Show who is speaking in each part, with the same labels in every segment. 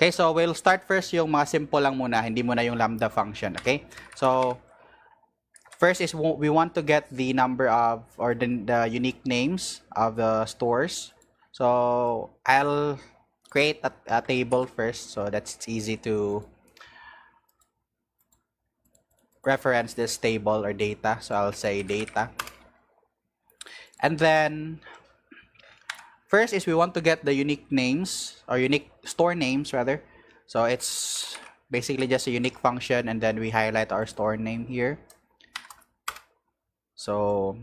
Speaker 1: Okay, so we'll start first yung mga simple lang muna, hindi muna yung lambda function, okay? So, first is we want to get the number of, or the unique names of the stores. So, I'll create a table first, so that's easy to reference this table or data. So, I'll say data. And then, first is we want to get the unique names, or unique store names rather. So it's basically just a unique function, and then we highlight our store name here. So,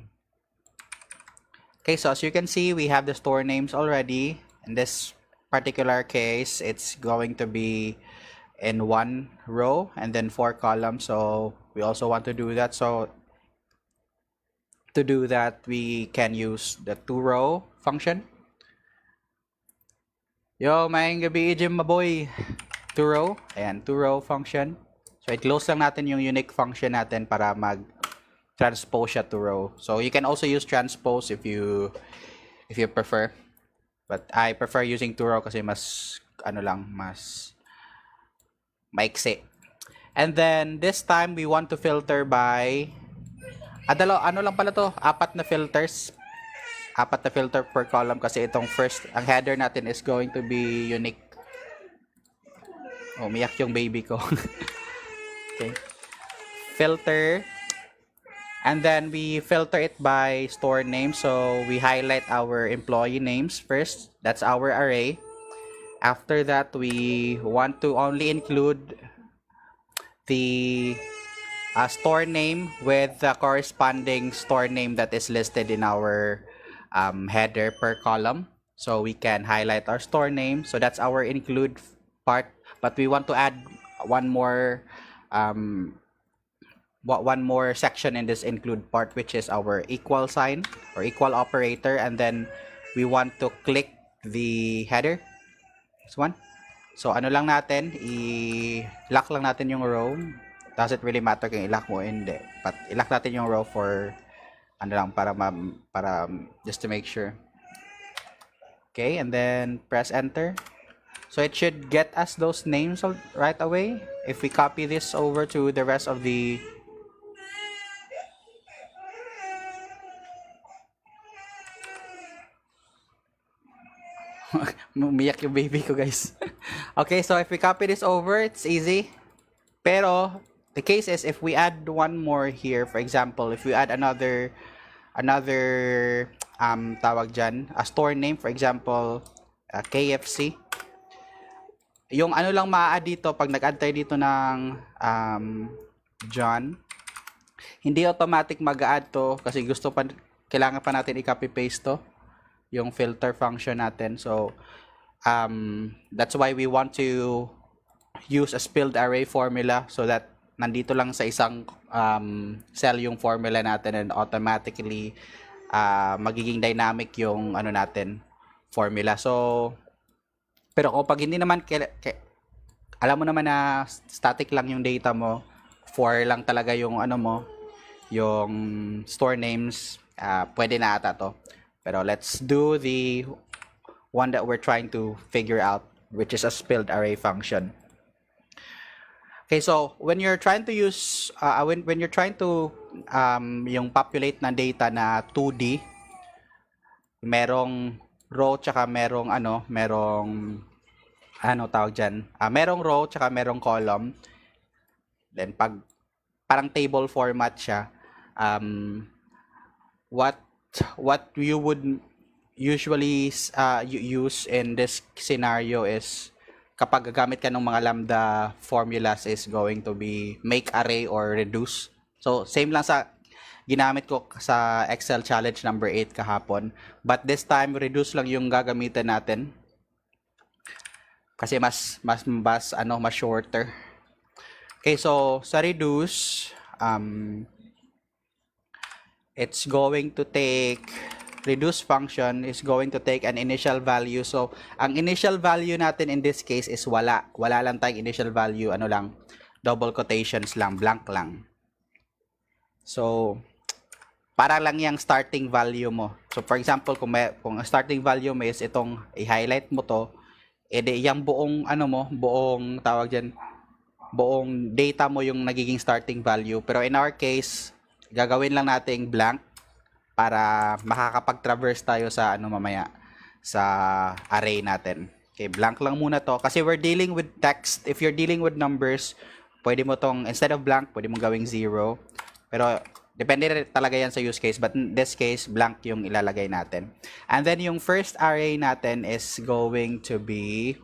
Speaker 1: okay, so as you can see, we have the store names already. In this particular case, it's going to be in 1 row and then 4 columns. So we also want to do that. So to do that, we can use the 2-row function. Yo, maayong gabi, Jim Maboy. 2-row. Ayan, 2-row function. So, i-close lang natin yung unique function natin para mag-transpose siya to row. So, you can also use transpose if you prefer. But I prefer using 2-row kasi mas, mas maiksi. And then, this time, we want to filter by, ano lang pala to? 4 na filters. 4 na filter per column kasi itong first, ang header natin is going to be unique. Oh, umiyak yung baby ko. Okay. Filter. And then we filter it by store name. So we highlight our employee names first. That's our array. After that, we want to only include the store name with the corresponding store name that is listed in our header per column. So we can highlight our store name. So that's our include part, but we want to add one more section in this include part, which is our equal sign or equal operator, and then we want to click the header, this one. So ano lang natin, i-lock lang natin yung row. Doesn't really matter kung i-lock mo hindi, but i-lock natin yung row for para just to make sure. Okay, and then press enter. So it should get us those names right away. If we copy this over to the rest of the umiyak yung baby ko, guys. Okay, so if we copy this over, it's easy. Pero the case is if we add one more here, for example, if we add another tawag dyan, a store name, for example, KFC. Yung ano lang maa-add dito, pag nag-add tayo dito ng John, hindi automatic mag-add to kasi kailangan pa natin i-copy paste to, yung filter function natin. So, that's why we want to use a spilled array formula so that nandito lang sa isang cell yung formula natin, and automatically magiging dynamic yung natin formula. So pero kapag hindi naman alam mo naman na static lang yung data mo, 4 lang talaga yung yung store names, pwede na ata to. Pero let's do the one that we're trying to figure out, which is a spilled array function. Okay, so when you're trying to use when you're trying to yung populate na data na 2D, merong row tsaka merong tawag diyan, merong row tsaka merong column. Then pag parang table format siya, what you would usually use in this scenario is kapag gagamit ka ng mga lambda formulas is going to be make array or reduce. So, same lang sa ginamit ko sa Excel challenge number 8 kahapon. But this time, reduce lang yung gagamitin natin. Kasi mas shorter. Okay, so sa reduce, it's going to take reduce function is going to take an initial value. So, ang initial value natin in this case is wala. Wala lang tayong initial value. Double quotations lang. Blank lang. So, para lang yung starting value mo. So, for example, kung starting value mo is itong i-highlight mo to, edi yung buong ano mo, buong tawag diyan, buong data mo yung nagiging starting value. Pero in our case, gagawin lang nating blank para makakapag-traverse tayo sa ano mamaya sa array natin. Okay, blank lang muna to kasi we're dealing with text. If you're dealing with numbers, pwede mo tong instead of blank, pwede mo gawing 0. Pero depende talaga yan sa use case, but in this case, blank yung ilalagay natin. And then yung first array natin is going to be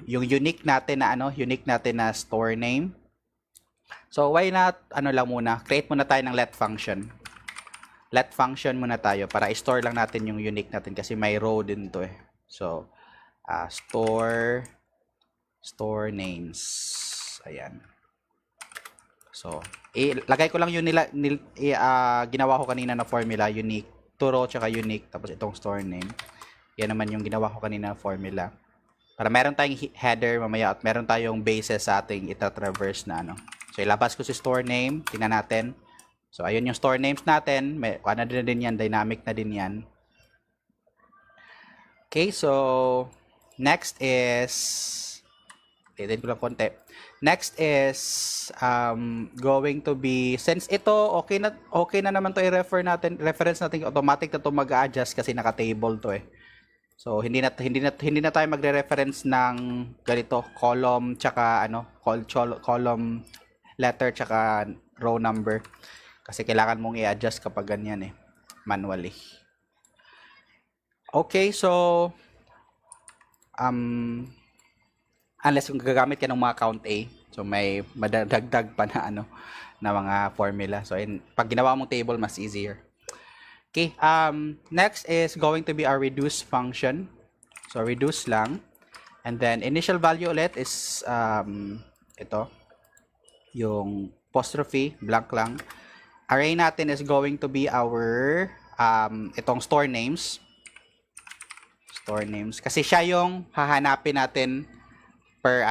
Speaker 1: yung unique natin na store name. So why not ano lang muna, create muna tayo ng let function. Let function muna tayo para i-store lang natin yung unique natin kasi may row din to eh. So, store names. Ayan. So, lagay ko lang yung ginawa ko kanina na formula, unique, to row tsaka unique, tapos itong store name. Yan naman yung ginawa ko kanina na formula. Para meron tayong header mamaya at meron tayong bases sa ating ita-traverse na ano. So, ilabas ko si store name, tingnan natin. So, ayun yung store names natin. May, ano din yan, dynamic na din yan. Okay, so, next is, edit ko lang konti. Next is, going to be, since ito, okay na naman to reference natin, automatic na to mag-adjust kasi naka-table to eh. So, hindi na tayo magre-reference ng ganito, column, tsaka, column, letter, tsaka row number. Kasi kailangan mong i-adjust kapag ganyan eh, manually. Okay, so unless kung gagamit ka ng mga count A, so may madagdag pa na na mga formula. So pag ginawa mong table, mas easier. Okay, next is going to be our reduce function. So reduce lang. And then initial value ulit is ito, yung apostrophe, blank lang. Array natin is going to be our itong store names. Store names kasi siya yung hahanapin natin per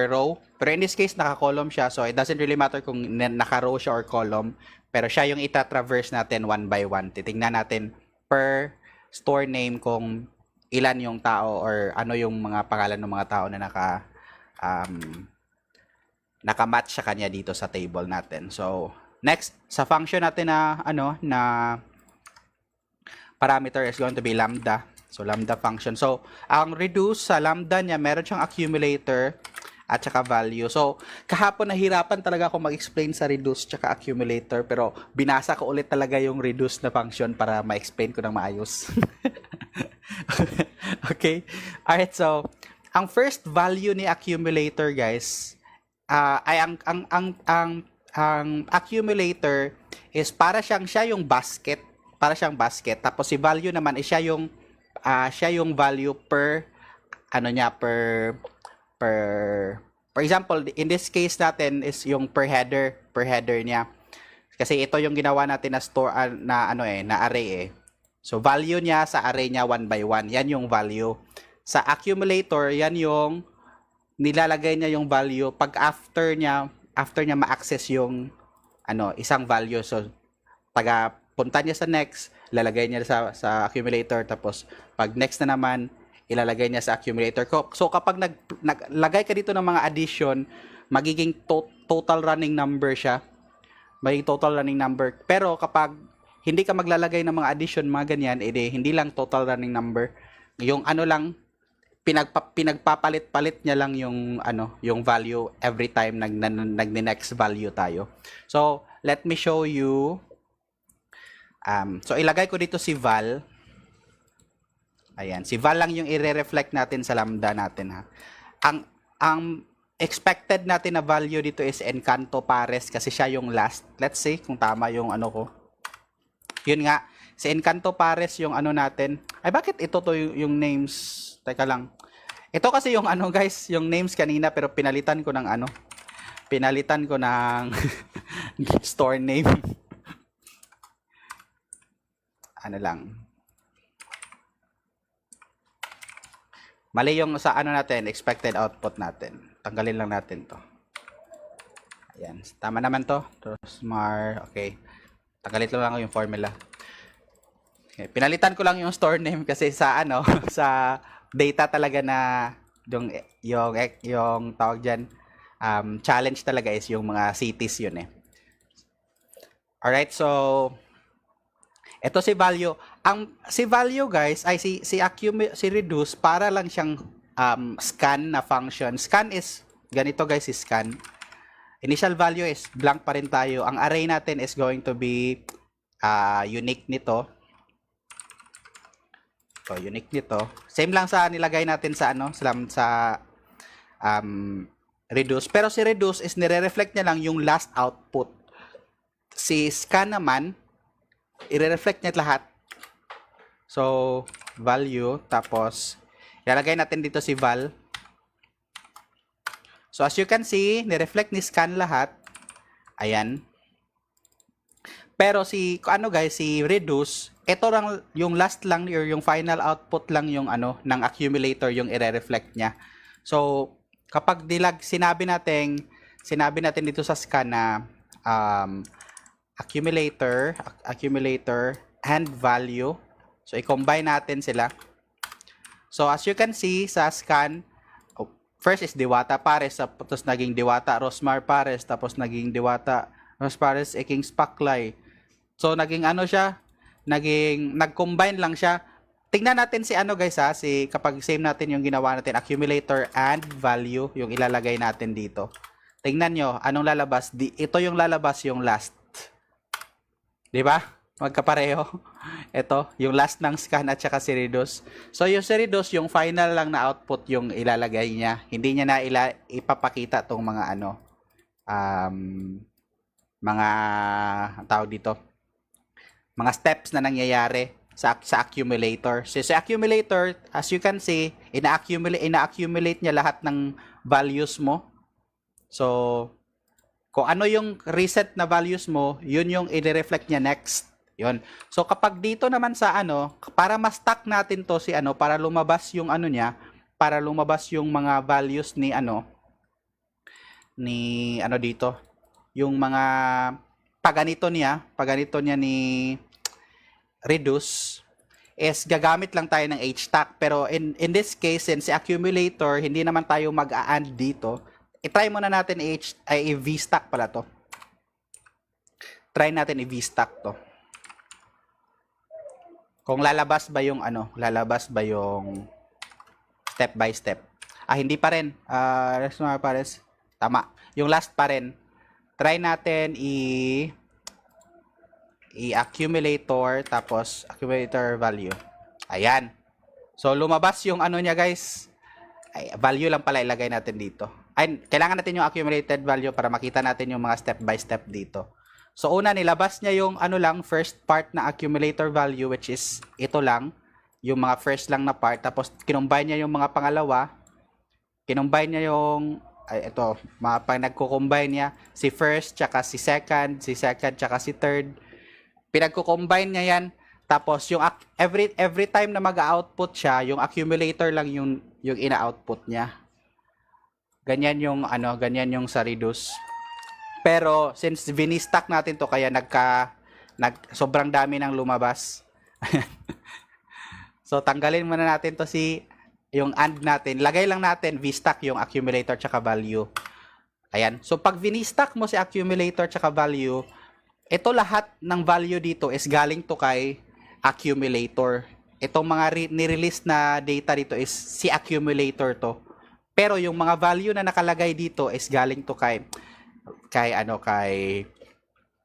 Speaker 1: row. Pero in this case naka-column siya, so it doesn't really matter kung naka-row siya or column, pero siya yung ita-traverse natin one by one. Titingnan natin per store name kung ilan yung tao or ano yung mga pangalan ng mga tao na naka-match sa kanya dito sa table natin. So, next, sa function natin na parameter is going to be lambda. So, lambda function. So, ang reduce sa lambda niya, meron siyang accumulator at saka value. So, kahapon nahirapan talaga ako mag-explain sa reduce tsaka accumulator, pero binasa ko ulit talaga yung reduce na function para ma-explain ko ng maayos. Okay? Alright, so, ang first value ni accumulator, guys, ay ang accumulator is siya yung basket, tapos si value naman is siya yung value per for example, in this case natin is yung per header niya kasi ito yung ginawa natin na store na array eh. So value niya sa array niya 1 by 1, yan yung value. Sa accumulator, yan yung nilalagay niya yung value pag after niya ma-access yung isang value. So punta niya sa next, ilalagay niya sa accumulator, tapos pag next na naman ilalagay niya sa accumulator. So kapag naglagay ka dito ng mga addition, magiging total running number siya. Magiging total running number. Pero kapag hindi ka maglalagay ng mga addition, mga ganyan, hindi lang total running number. Yung lang pinagpapalit-palit niya lang yung value every time nag-next value tayo. So, let me show you. So, ilagay ko dito si val. Ayan, si val lang yung i-reflect natin sa lambda natin, ha. Ang expected natin na value dito is Encanto Pares kasi siya yung last. Let's see kung tama yung ko. Yun nga, si Encanto Pares yung natin. Ay, bakit ito to yung names? Teka lang. Ito kasi yung guys, yung names kanina pero pinalitan ko ng store name. Lang. Mali yung sa natin, expected output natin. Tanggalin lang natin to. Ayan, tama naman to. Smart, okay. Tanggalin lang yung formula. Okay, pinalitan ko lang yung store name kasi sa ano, sa data talaga na yung yung tawag diyan challenge talaga is yung mga cities yun eh. Alright, so ito si value. Ang si value guys ay si reduce para lang siyang scan na function. Scan is ganito guys, si scan. Initial value is blank pa rin tayo. Ang array natin is going to be unique nito. So, unique nito. Same lang sa nilagay natin sa ano, sa reduce. Pero si reduce is nire-reflect niya lang yung last output. Si scan naman, i-reflect niya lahat. So, value, tapos, ilalagay natin dito si val. So, as you can see, ni-reflect ni scan lahat. Ayan. Pero si, ano guys, si reduce, ito lang, yung last lang, or yung final output lang yung ano, ng accumulator, yung i-reflect niya. So, kapag sinabi natin dito sa scan na, accumulator, and value. So, i-combine natin sila. So, as you can see, sa scan, first is Diwata Pares, tapos naging Diwata Rosmar Pares, tapos naging Diwata Ros Pares Eking Spaklay. So, naging ano siya, nag-combine lang siya. Tingnan natin si ano guys ha, kapag same natin yung ginawa natin, accumulator and value, yung ilalagay natin dito. Tingnan nyo, anong lalabas? Ito yung lalabas, yung last. Di ba? Magkapareho. Ito, yung last ng scan at saka si reduce. So, yung si reduce, yung final lang na output yung ilalagay niya. Hindi niya na ipapakita tong mga ano, mga tawag dito, mga steps na nangyayari sa accumulator. So, sa accumulator, as you can see, ina-accumulate niya lahat ng values mo. So, kung ano yung reset na values mo, yun yung i-reflect niya next. Yun. So, kapag dito naman sa ano, para ma-stack natin to si ano, para lumabas yung ano niya, para lumabas yung mga values ni ano dito, yung mga paganito niya ni reduce, is gagamit lang tayo ng h-stack. Pero in this case, since si accumulator, hindi naman tayo mag-a-add dito, i-try muna natin i-v-stack pala to. Try natin i-v-stack to. Kung lalabas ba yung ano, step by step. Hindi pa rin. Pares. Tama. Yung last pa rin. Try natin i-accumulator, tapos accumulator value. Ayan. So, lumabas yung ano niya guys. Value lang pala ilagay natin dito. Kailangan natin yung accumulated value para makita natin yung mga step by step dito. So, una, nilabas niya yung ano lang, first part na accumulator value, which is ito lang, yung mga first lang na part. Tapos, kinumbine niya yung mga pangalawa. Kinumbine niya yung, nagko-combine niya si first, tsaka si second, tsaka si third. Pinagko-combine niya yan. Tapos, yung every time na mag-output siya, yung accumulator lang yung ina-output niya. Ganyan yung sa reduce. Pero since vini-stack natin to, kaya sobrang dami nang lumabas. So tanggalin muna natin to yung and natin. Lagay lang natin v-stack yung accumulator tsaka value. Ayan. So pag vini-stack mo si accumulator tsaka value, ito lahat ng value dito is galing to kay accumulator. Itong mga ni-release na data dito is si accumulator to. Pero yung mga value na nakalagay dito is galing to kay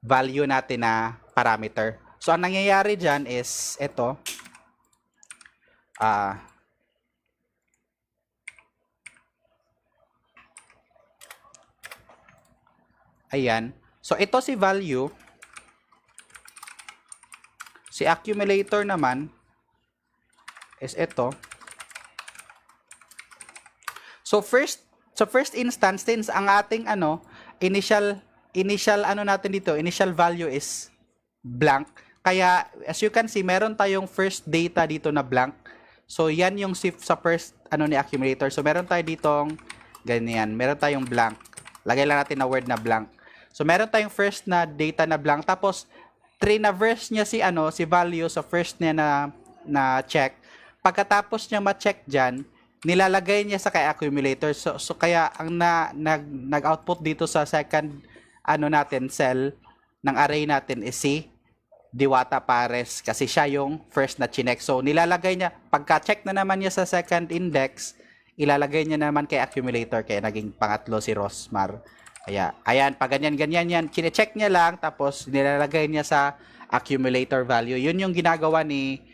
Speaker 1: value natin na parameter. So, ang nangyayari dyan is ito. Ayan. So, ito si value. Si accumulator naman is ito. So, first instance, since ang ating initial value is blank. Kaya, as you can see, meron tayong first data dito na blank. So, yan yung sa first ni accumulator. So, meron tayo ditong ganyan. Meron tayong blank. Lagay lang natin na word na blank. So, meron tayong first na data na blank. Tapos, trinaverse niya si si value sa first niya na check. Pagkatapos niya ma-check diyan, nilalagay niya sa kay accumulator. So kaya ang nag-output dito sa second natin cell ng array natin is si Diwata Pares kasi siya yung first na chinek. So nilalagay niya, pagka-check na naman niya sa second index, ilalagay niya naman kay accumulator kaya naging pangatlo si Rosmar. Kaya ayan, pag ganyan yan, chine-check niya lang tapos nilalagay niya sa accumulator value. Yun yung ginagawa ni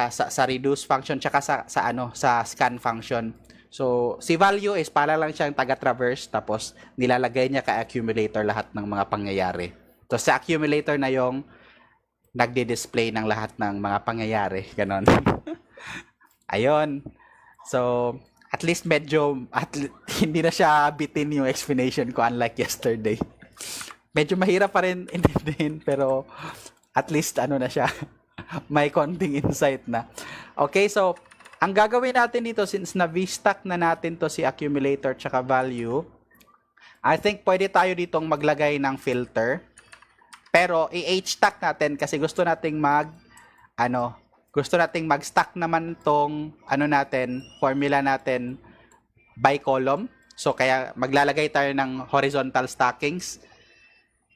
Speaker 1: sa reduce function tsaka sa scan function. So si value is para lang siyang taga-traverse tapos nilalagay niya kay accumulator lahat ng mga pangyayari. So sa accumulator na yung nagdi-display ng lahat ng mga pangyayari, ganon. Ayun. So at least medyo hindi na siya bitin yung explanation ko unlike yesterday. Medyo mahirap pa rin intindihin pero at least na siya. May konting insight na. Okay, so ang gagawin natin dito since na V-stack na natin to si accumulator tsaka value, I think pwede tayo ditong maglagay ng filter. Pero i-H-stack natin kasi gusto nating mag-stack naman tong formula natin by column. So kaya maglalagay tayo ng horizontal stackings.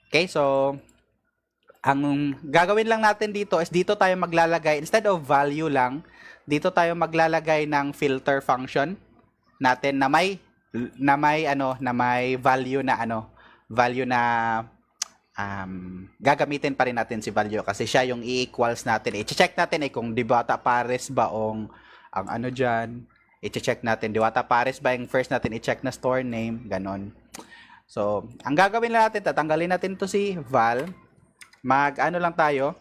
Speaker 1: Okay, so ang gagawin lang natin dito is dito tayo maglalagay, instead of value lang, dito tayo maglalagay ng filter function natin na may value na gagamitin pa rin natin si value kasi siya yung i-equals natin. I-check natin kung Diwata Pares ba ang dyan. I-check natin Diwata Pares ba yung first natin i-check na store name, ganon. So, ang gagawin lang natin, tatanggalin natin to si val. Lang tayo.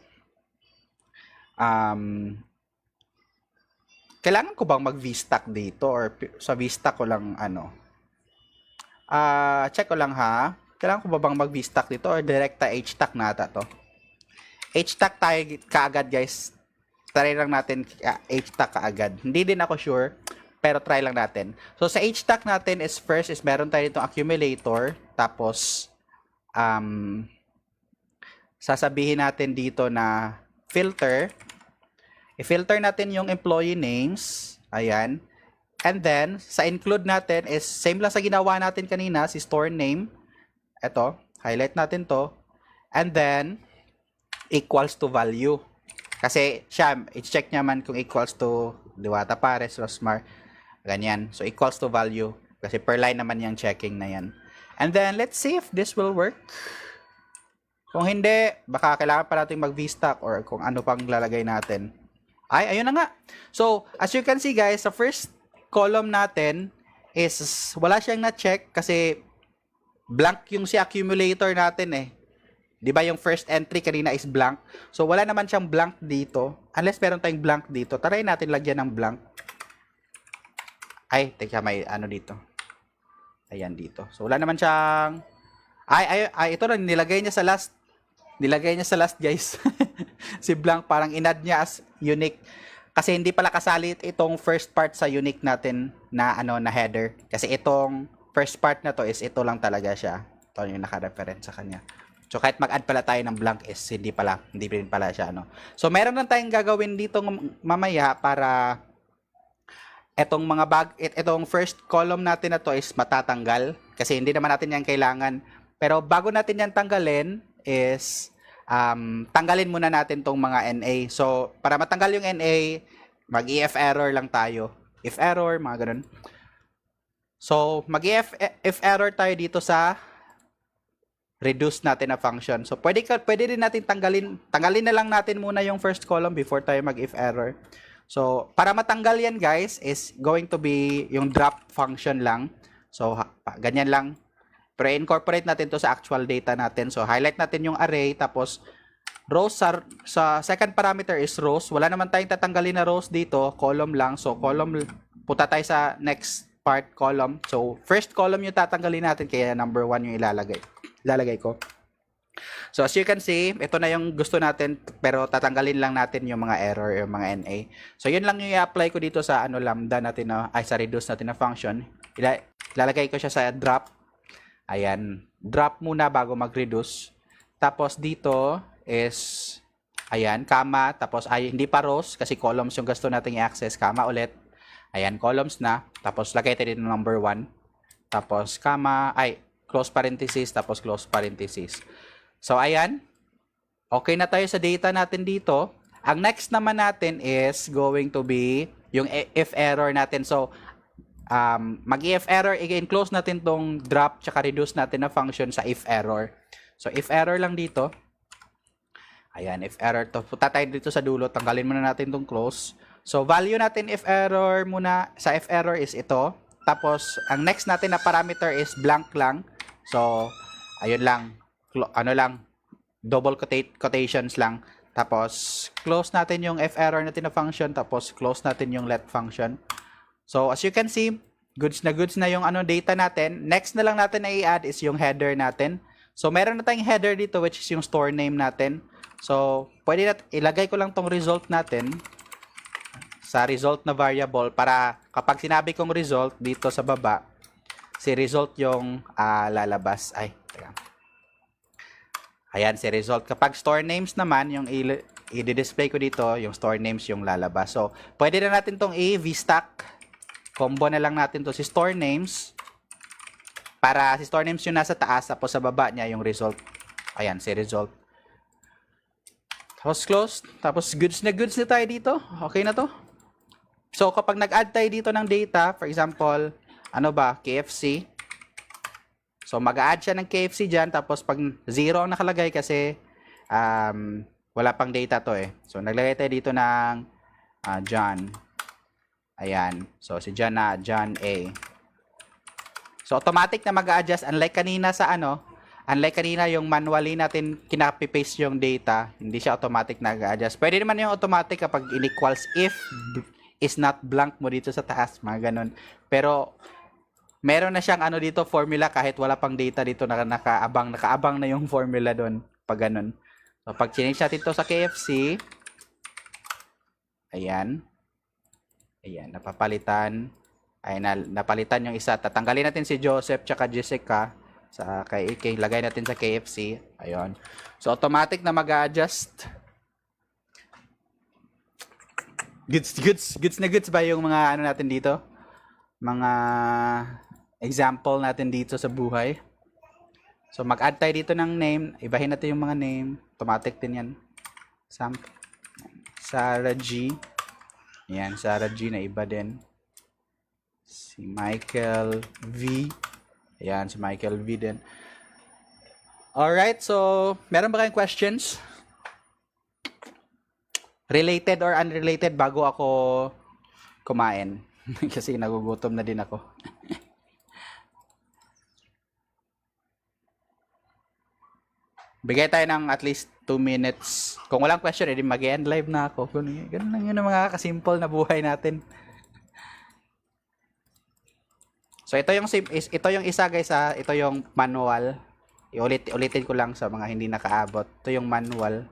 Speaker 1: Kailangan ko bang mag V-stack dito or sa V-stack ko lang check ko lang ha. Kailangan ko ba bang mag V-stack dito or direkta H-stack na ata to? H-stack tayo kaagad guys. Try lang natin H-stack kaagad. Hindi din ako sure, pero try lang natin. So sa H-stack natin is first is meron tayo itong accumulator. Tapos, sasabihin natin dito na filter. I-filter natin yung employee names. Ayan. And then, sa include natin is same lang sa ginawa natin kanina, si store name. Ito, highlight natin to. And then, equals to value. Kasi siya, i-check niya man kung equals to Diwata Pares, Rosmar. Ganyan. So, equals to value. Kasi per line naman yung checking na yan. And then, let's see if this will work. Kung hindi, baka kailangan pa natin mag V-stack or kung ano pang lalagay natin. Ayun na nga. So, as you can see guys, sa first column natin is wala siyang na-check kasi blank yung si accumulator natin Di ba yung first entry kanina is blank? So, wala naman siyang blank dito. Unless meron tayong blank dito. Try natin lagyan ng blank. Ay, teka, may dito. Ayan dito. So, wala naman siyang... ito na, nilagay niya sa last. Nilagay niya sa last, guys. Si blank, parang inad niya as unique. Kasi hindi pala kasali itong first part sa unique natin na, na header. Kasi itong first part na to is ito lang talaga siya. Ito yung naka-reference sa kanya. So, kahit mag-add pala tayo ng blank is hindi rin pala siya, So, meron lang tayong gagawin dito mamaya para itong first column natin na to is matatanggal. Kasi hindi naman natin yan kailangan. Pero bago natin yan tanggalin is tanggalin muna natin tong mga NA. So, para matanggal yung NA, mag-if error lang tayo. If error, mga ganun. So, mag-if error tayo dito sa reduce natin na function. So, pwede din natin tanggalin na lang natin muna yung first column before tayo mag-if error. So, para matanggal yan guys, is going to be yung drop function lang. So, ganyan lang. Pero incorporate natin to sa actual data natin. So, highlight natin yung array. Tapos, rows sa second parameter is rows. Wala naman tayong tatanggalin na rows dito. Column lang. So, column, punta tayo sa next part, column. So, first column yung tatanggalin natin. Kaya number 1 yung ilalagay ko. So, as you can see, ito na yung gusto natin. Pero tatanggalin lang natin yung mga error, yung mga NA. So, yun lang yung i-apply ko dito sa lambda natin sa reduce natin na function. Ilalagay ko siya sa drop. Ayan. Drop muna bago mag-reduce. Tapos dito is Ayan, comma, tapos ay hindi pa rows kasi columns yung gusto nating i-access, comma ulit. Ayan, columns na. Tapos lagay tayo dito number 1. Tapos comma, ay close parenthesis, tapos close parenthesis. So ayan, okay na tayo sa data natin dito. Ang next naman natin is going to be yung if error natin. So mag-if error, again, close natin tong drop tsaka reduce natin na function sa if error. So if error lang dito. Ayan, if error to. Punta tayo dito sa dulo, tanggalin muna natin tong close. So value natin if error muna sa if error is ito. Tapos ang next natin na parameter is blank lang. So ayun lang, ano lang, double quotations lang. Tapos close natin yung if error natin na function, tapos close natin yung let function. So as you can see, goods na yung ano data natin. Next na lang natin na i-add is yung header natin. So meron na tayong header dito which is yung store name natin. So pwede natin ilagay ko lang tong result natin sa result na variable para kapag sinabi kong result dito sa baba, si result yung lalabas. Ay, teka. Ayan si result. Kapag store names naman, yung i-display ko dito, yung store names yung lalabas. So pwede na natin tong i-vstack. Combo na lang natin to si store names para si store names yung nasa taas tapos sa baba niya yung result. Ayan, si result. Tapos close. Tapos goods na tayo dito. Okay na to. So kapag nag-add tayo dito ng data, for example, ano ba, KFC. So mag-add siya ng KFC dyan tapos pag 0 ang nakalagay kasi wala pang data to eh. So naglagay tayo dito ng John. Ayan. So, si John na, John A. So, automatic na mag-a-adjust. Unlike kanina yung manually natin kinapy-paste yung data, hindi siya automatic na mag-a-adjust. Pwede naman yung automatic kapag in-equals if is not blank mo dito sa taas, mga ganun. Pero, meron na siyang dito, formula kahit wala pang data dito na nakaabang na yung formula doon, pag ganun. So, pag change natin ito sa KFC, ayan. Ayan, napapalitan. Ay, napalitan yung isa. Tatanggalin natin si Joseph tsaka Jessica sa kay lagay natin sa KFC. Ayun. So, automatic na mag-a-adjust. Goods na goods ba yung mga natin dito? Mga example natin dito sa buhay. So, mag-add tayo dito ng name. Ibahin natin yung mga name. Automatic din yan. Sarah G. Yan, Sarah G na iba din. Si Michael V. Ayan, si Michael V din. Alright, so, meron ba kayong questions? Related or unrelated bago ako kumain? Kasi nagugutom na din ako. Bigay tayo ng at least 2 minutes. Kung walang question, edi mag-end live na ako. Ganun lang yun ang mga kasimple na buhay natin. So ito yung isa guys ito yung manual. Ulitin ko lang sa mga hindi nakaabot. Ito yung manual.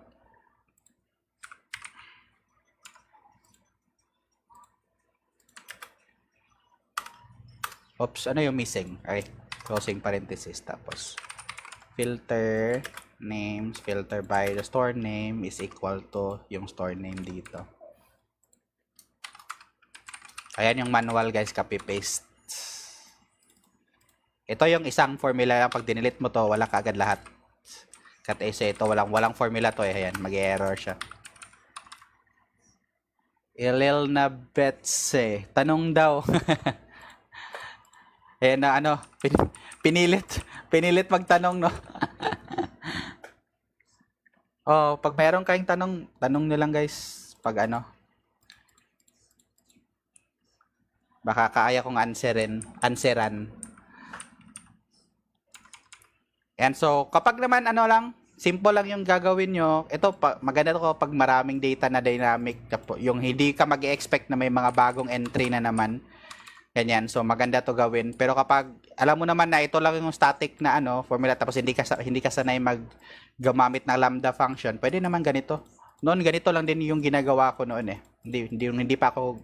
Speaker 1: Oops, ano yung missing? Ay, closing parenthesis tapos filter names, filter by the store name is equal to yung store name dito. Ayan yung manual guys, copy paste. Ito yung isang formula lang, pag dinilit mo to, wala kaagad lahat. Kasi ito walang formula to eh. Ayan, mag-error siya. Ilil na Betse, tanong daw. Ayan na pinilit magtanong no. Oh, pag meron kayong tanong nyo lang guys. Pag baka kaya kong answeran. And so, kapag naman simple lang yung gagawin nyo. Ito, maganda to pag maraming data na dynamic. Yung hindi ka mag-expect na may mga bagong entry na naman. Ganyan. So, maganda to gawin. Pero kapag, alam mo naman na ito lang yung static na formula, tapos hindi ka sanay gamamit ng lambda function, pwede naman ganito. Noon, ganito lang din yung ginagawa ko noon eh. Hindi pa ako,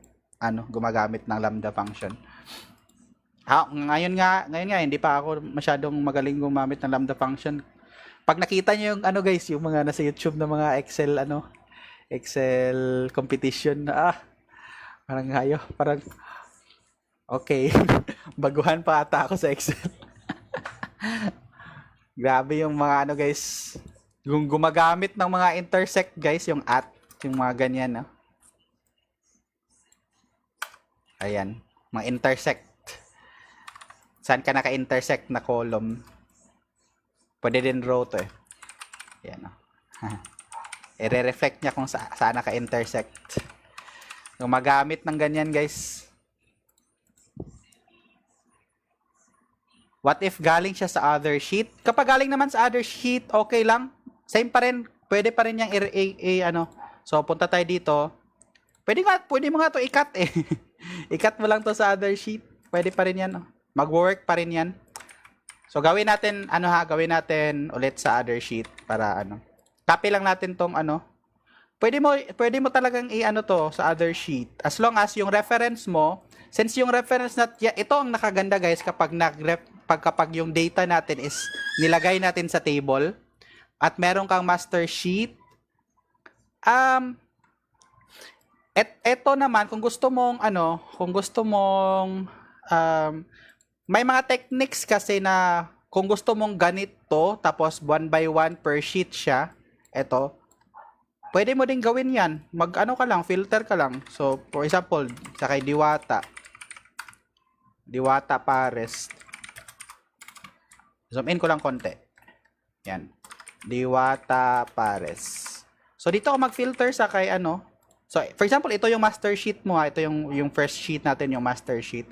Speaker 1: gumagamit ng lambda function. Ngayon nga, hindi pa ako masyadong magaling gumamit ng lambda function. Pag nakita niyo yung guys, yung mga nasa YouTube na mga Excel Excel competition. Parang hayo. Parang, okay. Baguhan pa ata ako sa Excel. Grabe yung mga ano guys. Yung gumagamit ng mga intersect guys, yung at, yung mga ganyan. No? Ayan, mga intersect. Saan ka naka-intersect na column? Pwede din row to eh. Ayan o. I-reflect niya kung saan naka-intersect. Gumagamit ng ganyan guys. What if galing siya sa other sheet? Kapag galing naman sa other sheet, okay lang. Same pa rin. Pwede pa rin yung ano. So, punta tayo dito. Pwede mo nga to i-cut eh. I-cut mo lang to sa other sheet. Pwede pa rin yan. Mag-work pa rin yan. So, gawin natin, gawin natin ulit sa other sheet para ano. Copy lang natin tong ano. Pwede mo talagang i-ano to sa other sheet. As long as yung reference mo, since yung reference ito ang nakaganda guys kapag yung data natin is nilagay natin sa table at meron kang master sheet. Ito naman kung gusto mong may mga techniques kasi na kung gusto mong ganito tapos one by one per sheet siya, ito. Pwede mo din gawin 'yan. Filter ka lang. So, for example, sa kay Diwata Pares. Zoom in ko lang konti. Yan. Diwata Pares. So, dito ako mag-filter sa kay ano. So, for example, ito yung master sheet mo ha. Ito yung first sheet natin, yung master sheet.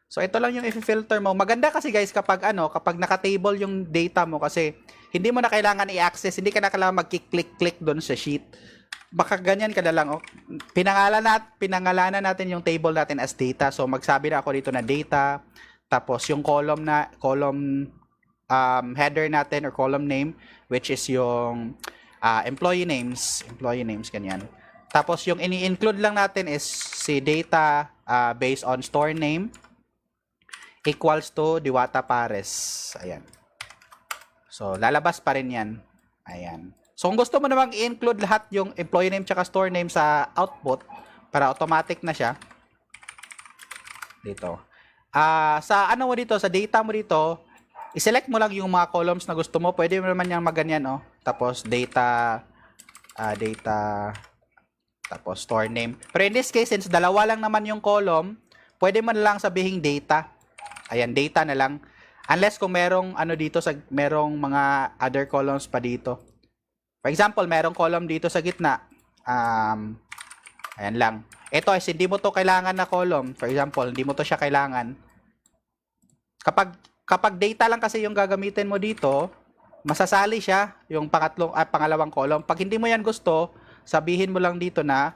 Speaker 1: So, ito lang yung i-filter mo. Maganda kasi guys kapag naka-table yung data mo kasi hindi mo na kailangan i-access, hindi ka na kailangan mag-click-click doon sa sheet. Baka ganyan ka na lang. Pinangalanan natin yung table natin as data. So, magsabi na ako dito na data. Tapos, yung column header natin or column name, which is yung employee names, ganyan. Tapos, yung ini-include lang natin is si data based on store name equals to Diwata Pares. Ayan. So, lalabas pa rin yan. Ayan. So, kung gusto mo namang i-include lahat yung employee name tsaka store name sa output para automatic na siya. Dito. Sa ano mo dito, sa data mo dito, i-select mo lang yung mga columns na gusto mo. Pwede mo naman yung maganyan, oh. Tapos, data, tapos store name. Pero in this case, since dalawa lang naman yung column, pwede mo na lang sabihin data. Ayan, data na lang. Unless kung merong merong mga other columns pa dito. For example, merong column dito sa gitna. Ayan lang. Ito is hindi mo to kailangan na column. For example, hindi mo to siya kailangan. Kapag data lang kasi yung gagamitin mo dito, masasali siya yung pangalawang column. Pag hindi mo yan gusto, sabihin mo lang dito na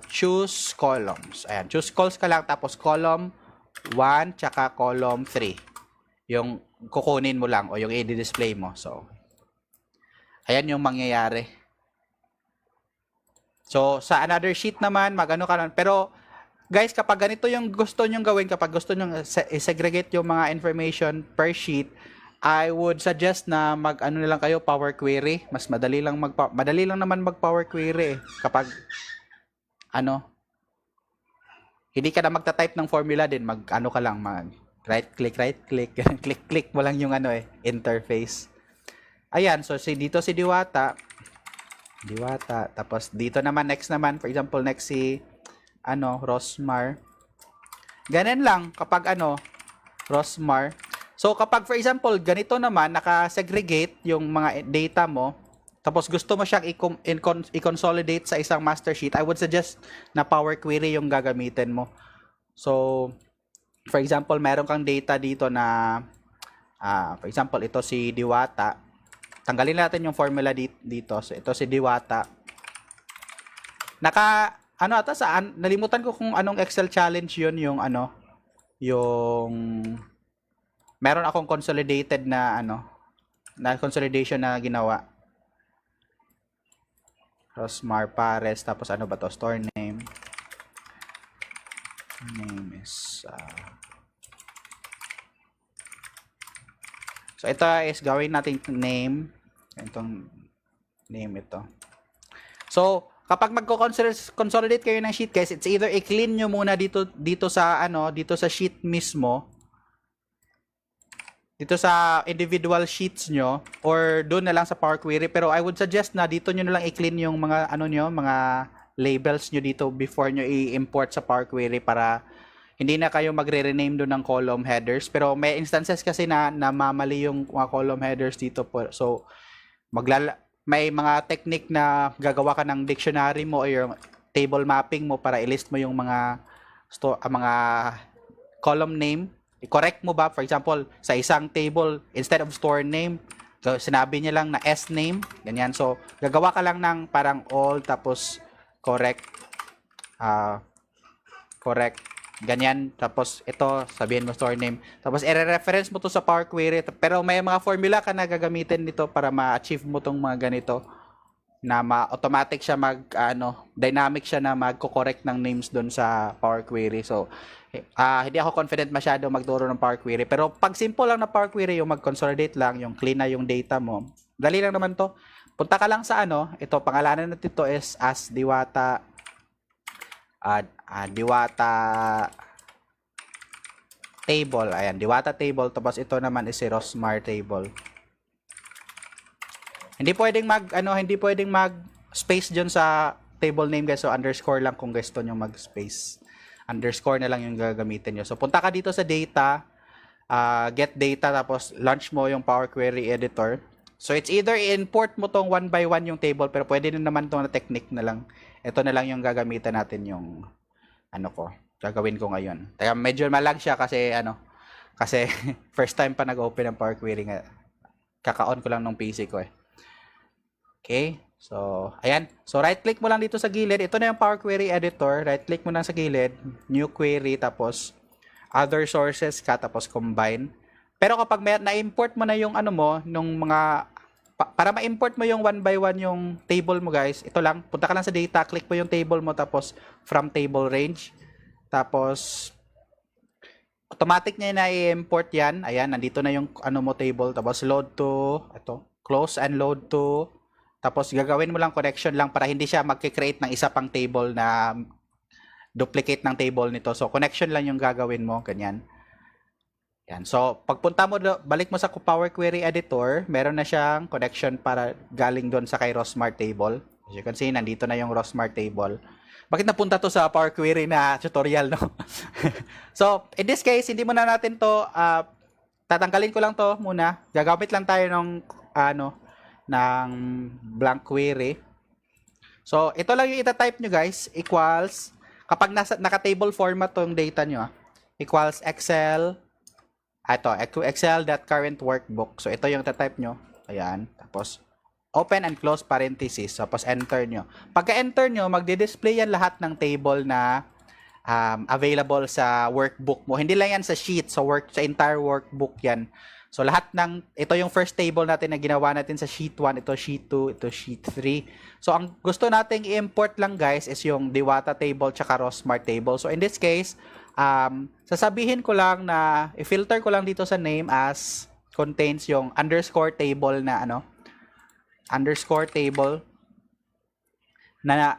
Speaker 1: choose columns. Ayan, choose calls ka lang tapos column 1 tsaka column 3. Yung kukunin mo lang o yung i-display mo. So, ayan yung mangyayari. So, sa another sheet naman, magano ka lang. Pero, guys, kapag ganito yung gusto nyong gawin, kapag gusto nyong segregate yung mga information per sheet, I would suggest na mag-ano na lang kayo, Power Query. Mas madali lang naman mag-Power Query kapag hindi ka na magta-type ng formula din, mag-ano ka lang, right-click, click mo lang yung interface. Ayan, so dito si Diwata, tapos dito naman, next naman, for example, next si, Rosmar. Ganun lang, kapag Rosmar. So, kapag, for example, ganito naman, naka-segregate yung mga data mo, tapos gusto mo siyang i-consolidate sa isang master sheet, I would suggest na Power Query yung gagamitin mo. So, for example, meron kang data dito na, for example, ito si Diwata. Tanggalin natin yung formula dito. So, ito si Diwata. Nalimutan ko kung anong Excel challenge yun, yung meron akong consolidated na consolidation na ginawa. Rosmar Pares, tapos ano ba to? Store name. Name is so ito is gawin natin name. Itong name ito. So kapag magko-consolidate kayo ng sheet guys, it's either i-clean nyo muna dito sa dito sa sheet mismo, dito sa individual sheets nyo, or doon na lang sa Power Query. Pero I would suggest na dito nyo na lang i-clean yung mga mga labels nyo dito before nyo i-import sa Power Query para hindi na kayo magre-rename doon ng column headers. Pero may instances kasi na namamali yung mga column headers dito po. So may mga technique na gagawa ka ng dictionary mo o yung table mapping mo para i-list mo yung mga column name. I-correct mo ba, for example, sa isang table, instead of store name, sinabi niya lang na S name, ganyan. So, gagawa ka lang ng parang all, tapos correct, ganyan. Tapos, ito, sabihin mo store name. Tapos, i-reference mo to sa Power Query. Pero may mga formula ka na gagamitin nito para ma-achieve mo tong mga ganito na automatic siya dynamic siya na magko-correct ng names doon sa Power Query. So, hindi ako confident masyado magturo ng Power Query. Pero pag simple lang na Power Query, yung mag-consolidate lang, yung clean na yung data mo, dali lang naman to. Punta ka lang sa ito, pangalanan natin to is as Diwata table. Ayan, Diwata table. Tapos ito naman is si Rosmar table. Hindi pwedeng mag space diyon sa table name guys. So underscore lang kung gusto niyo mag-space. Underscore na lang yung gagamitin nyo. So, punta ka dito sa data, get data, tapos launch mo yung Power Query Editor. So, it's either import mo tong one by one yung table, pero pwede din naman tong na technique na lang. Ito na lang yung gagamitan natin yung, gagawin ko ngayon. Kaya medyo malag siya kasi, kasi first time pa nag-open ng Power Query nga. Kaka-on ko lang ng PC ko eh. Okay. So, ayan. So, right-click mo lang dito sa gilid. Ito na yung Power Query Editor. Right-click mo lang sa gilid. New Query, tapos Other Sources ka, tapos Combine. Pero kapag na-import mo na yung nung mga... para ma-import mo yung one by one yung table mo guys, ito lang. Punta ka lang sa data, click mo yung table mo, tapos from table range. Tapos, automatic niya na i-import yan. Ayan, nandito na yung table. Tapos load to, close and load to. Tapos gagawin mo lang connection lang para hindi siya magki-create ng isa pang table na duplicate ng table nito. So connection lang yung gagawin mo, ganyan. Yan. So pagpunta mo balik mo sa Power Query Editor, meron na siyang connection para galing doon sa kay Rosmar table. As you can see, nandito na yung Rosmar table. Bakit napunta to sa Power Query na tutorial, no? So in this case, hindi muna natin to tatanggalin ko lang to muna. Gagamit lang tayo ng blank query. So, ito lang yung ita-type nyo guys, equals, kapag naka-table format tong data nyo, equals Excel, Excel.currentWorkbook. So, ito yung ita-type nyo. Ayan. Tapos, open and close parenthesis. Tapos, enter nyo. Pagka-enter nyo, magdi-display yan lahat ng table na available sa workbook mo. Hindi lang yan sa sheet. Sa entire workbook yan. So, lahat ito yung first table natin na ginawa natin sa sheet 1, ito sheet 2, ito sheet 3. So, ang gusto nating i-import lang guys is yung Diwata table tsaka Rosmar table. So, in this case, sasabihin ko lang na i-filter ko lang dito sa name as contains yung underscore table na underscore table na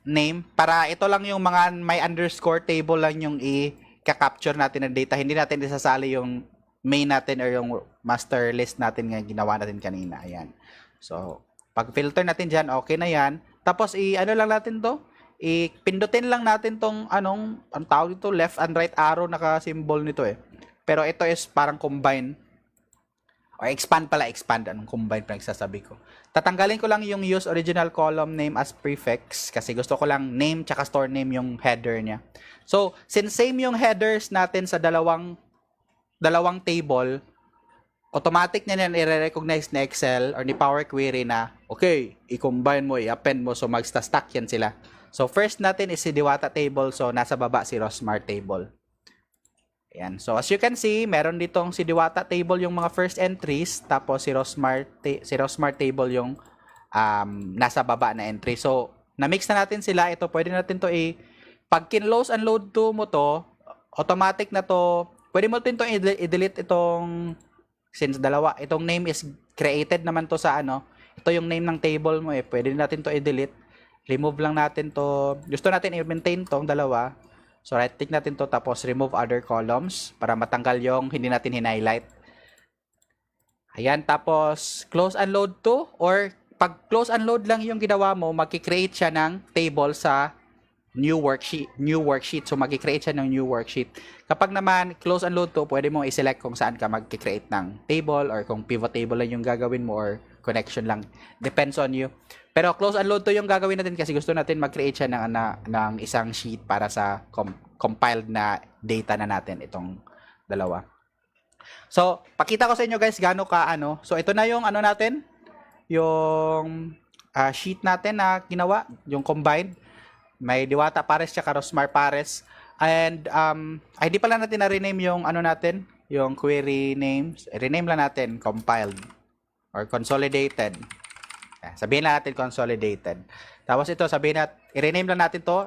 Speaker 1: name. Para ito lang yung mga may underscore table lang yung i-capture natin ng data. Hindi natin isasali yung main natin or yung master list natin nga ginawa natin kanina. Ayan. So, pag filter natin dyan, okay na yan. Tapos, lang natin to? Pindutin lang natin tong, ang tawag dito, left and right arrow naka-symbol nito eh. Pero ito is parang combine. Or expand pala, expand. Anong combine pa nagsasabi ko. Tatanggalin ko lang yung use original column name as prefix kasi gusto ko lang name tsaka store name yung header niya. So, since same yung headers natin sa dalawang table, automatic na yan i-recognize na Excel or ni Power Query na, okay, i-combine mo, i-append mo, so magsta-stack yan sila. So, first natin is si Diwata table, so nasa baba si Rosmar table. Ayan. So, as you can see, meron ditong si Diwata table yung mga first entries, tapos si Rosmar table yung nasa baba na entry. So, na-mix na natin sila. Ito, pwede natin to pag kin-close and load to mo to, automatic na to. Pwede mo din itong i-delete itong, since itong name is created naman to sa ito yung name ng table mo eh. Pwede natin to i-delete. remove lang natin to. Gusto natin i-maintain tong dalawa. So right click natin to tapos remove other columns para matanggal yung hindi natin hin-highlight. Ayan, tapos close and load to, or pag close and load lang yung ginawa mo, magki-create siya ng table sa new worksheet. So magki-create siya ng new worksheet. Kapag naman close and load to, pwede mo i-select kung saan ka magki-create ng table, or kung pivot table lang yung gagawin mo, or connection lang. Depends on you. Pero close and load to yung gagawin natin kasi gusto natin mag-create siya ng isang sheet para sa compiled na data na natin, itong dalawa. So, pakita ko sa inyo guys gaano ka ano. So, ito na yung ano natin, yung sheet natin na ginawa, yung combined. May Diwata Pares tsaka Rosmar Pares. And hindi pala natin na-rename yung ano natin, yung query names. I-rename lang natin compiled or consolidated. Sabihin lang natin consolidated. Tapos ito, sabihin natin, i-rename lang natin to.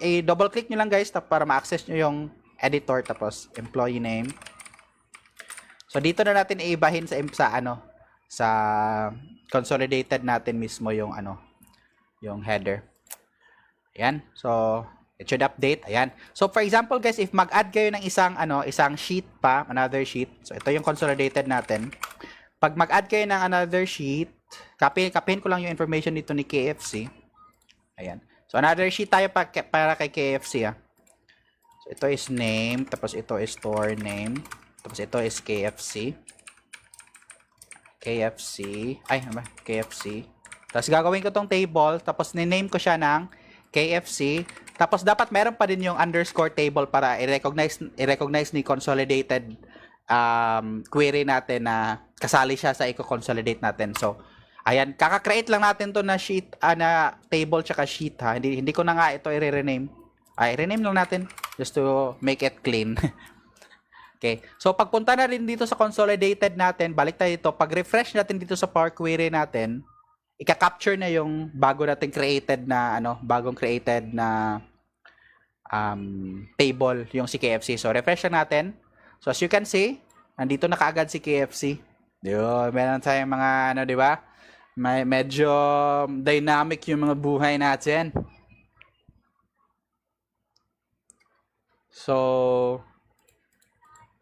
Speaker 1: I-double click nyo lang guys para ma-access nyo yung editor, tapos employee name. So dito na natin iibahin sa consolidated natin mismo yung yung header. Ayan. So it should update. Ayan. So for example guys, if mag-add kayo ng isang sheet pa, another sheet. So ito yung consolidated natin. Pag mag-add kayo ng another sheet, kapihin ko lang yung information dito ni KFC. Ayan. So another sheet tayo para kay KFC. So ito is name, tapos ito is store name. Tapos ito is KFC. KFC. Tapos gagawin ko tong table. Tapos niname ko siya ng KFC. Tapos dapat meron pa din yung underscore table para i-recognize ni consolidated query natin na kasali siya sa i-consolidate natin. So, ayan. Kaka-create lang natin to na sheet, na table tsaka sheet ha. Hindi ko na nga ito i-rename. I-rename lang natin just to make it clean. Okay. So, pagpunta na rin dito sa consolidated natin, balik tayo dito. Pag-refresh natin dito sa Power Query natin, ika-capture na yung bagong created na table, yung si KFC. So, refresh na natin. So, as you can see, nandito na kaagad si KFC. Yun, meron tayong mga, di ba? Medyo dynamic yung mga buhay natin. So,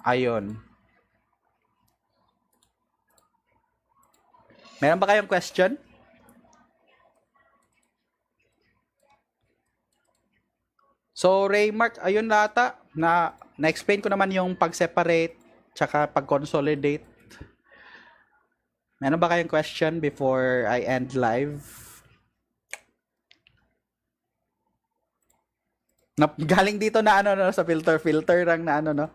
Speaker 1: ayun. Meron ba kayong question? So, Raymark, ayun lata. Na-explain ko naman yung pag-separate tsaka pag-consolidate. Meron ba kayong question before I end live? Galing dito na sa filter lang na no?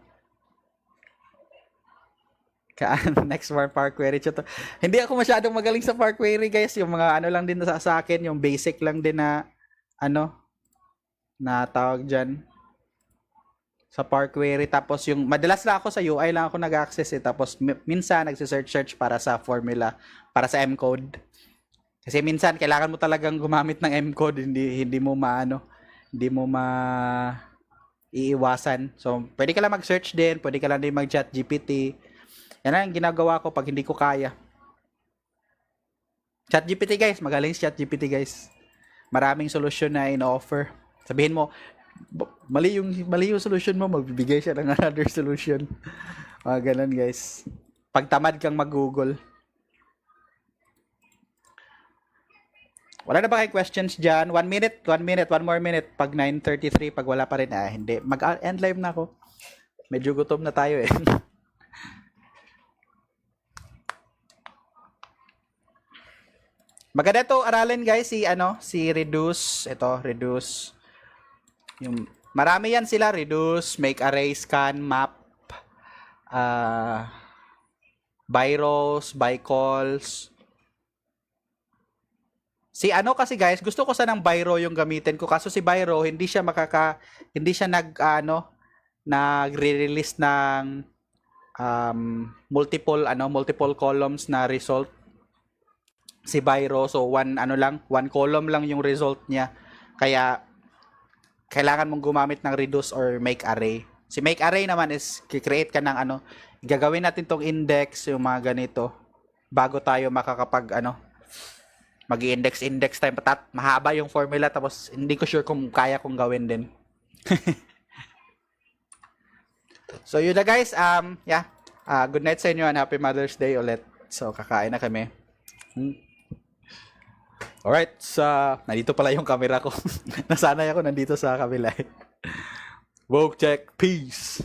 Speaker 1: Next more Power Query. Hindi ako masyadong magaling sa Power Query guys. Yung mga lang din sa akin. Yung basic lang din na na tawag dyan sa Power Query. Tapos yung madalas lang ako sa UI lang ako nag-access Tapos minsan nagsisearch para sa formula, para sa M-code. Kasi minsan kailangan mo talagang gumamit ng M-code. Hindi mo iiwasan. So pwede ka lang mag-search din. Pwede ka lang din mag-chat GPT. Yan ang ginagawa ko pag hindi ko kaya. ChatGPT guys, magaling si ChatGPT guys. Maraming solusyon na ino-offer. Sabihin mo, mali yung solution mo, magbibigay siya ng another solution. Ganun guys. Pag tamad kang mag-Google. Wala na ba kayo questions dyan? 1 minute, 1 more minute. Pag 9:33, pag wala pa rin, hindi. Mag-end live na ako. Medyo gutom na tayo eh. Maganda to aralin guys si reduce, reduce. Yung marami yan sila, reduce, make array, scan, map, by rows, by calls. Si kasi guys, gusto ko sanang by row yung gamitin ko kaso si by row hindi siya nagre-release ng multiple columns na result. Si Byro, so one column lang yung result niya. Kaya kailangan mong gumamit ng reduce or make array. Si make array naman is create ka ng gagawin natin tong index, yung mga ganito bago tayo mag-index time. Mahaba yung formula, tapos hindi ko sure kung kaya kong gawin din. So, yun na guys. Yeah. Good night sa inyo and happy Mother's Day ulit. So, kakain na kami. Alright. So, nandito pala yung camera ko. Nasanay ako nandito sa kabila. Woke check. Peace.